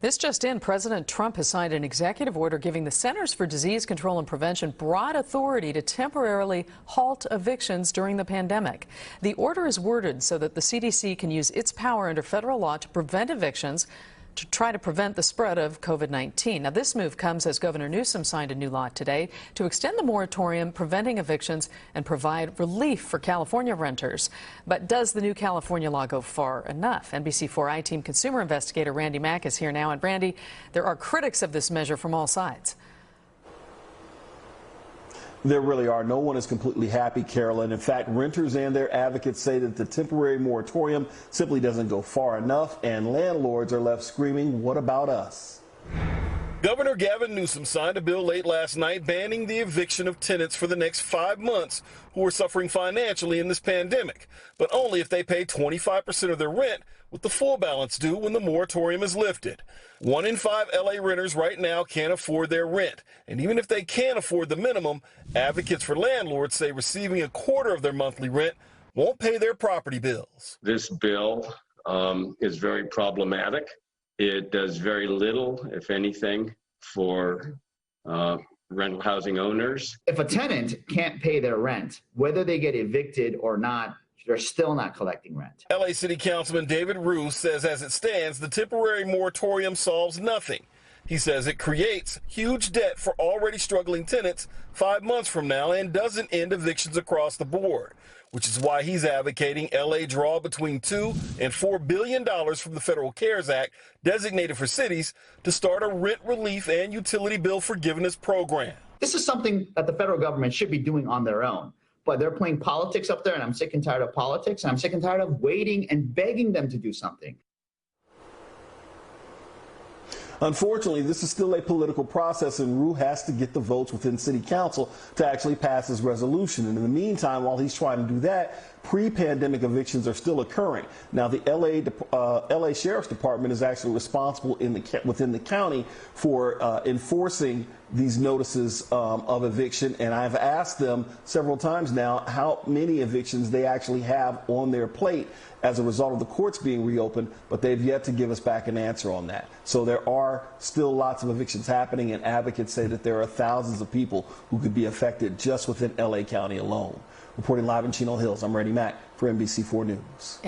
This just in, President Trump has signed an executive order giving the Centers for Disease Control and Prevention broad authority to temporarily halt evictions during the pandemic. The order is worded so that the CDC can use its power under federal law to prevent evictions to try to prevent the spread of COVID-19. Now, this move comes as Governor Newsom signed a new law today to extend the moratorium preventing evictions and provide relief for California renters. But does the new California law go far enough? NBC4 I-Team consumer investigator Randy Mack is here now. And Randy, there are critics of this measure from all sides. There really are. No one is completely happy, Carolyn. In fact, renters and their advocates say that the temporary moratorium simply doesn't go far enough, and landlords are left screaming, "What about us?" Governor Gavin Newsom signed a bill late last night banning the eviction of tenants for the next 5 months who are suffering financially in this pandemic, but only if they pay 25% of their rent, with the full balance due when the moratorium is lifted. 1 in 5 LA renters right now can't afford their rent, and even if they can afford the minimum, advocates for landlords say receiving a quarter of their monthly rent won't pay their property bills. This bill is very problematic. It does very little, if anything, for rental housing owners. If a tenant can't pay their rent, whether they get evicted or not, they're still not collecting rent. LA City Councilman David Roos says as it stands, the temporary moratorium solves nothing. He says it creates huge debt for already struggling tenants 5 months from now and doesn't end evictions across the board, which is why he's advocating LA draw between $2 and $4 billion from the Federal CARES Act designated for cities to start a rent relief and utility bill forgiveness program. This is something that the federal government should be doing on their own. But they're playing politics up there, and I'm sick and tired of politics, and I'm sick and tired of waiting and begging them to do something. Unfortunately, this is still a political process, and Rue has to get the votes within City Council to actually pass his resolution. And in the meantime, while he's trying to do that, pre-pandemic evictions are still occurring. Now, the LA Sheriff's Department is actually responsible within the county for enforcing these notices of eviction, and I've asked them several times now how many evictions they actually have on their plate as a result of the courts being reopened, but they've yet to give us back an answer on that. So there are still lots of evictions happening, and advocates say that there are thousands of people who could be affected just within LA County alone. Reporting live in Chino Hills, I'm Randy Mack for NBC4 News.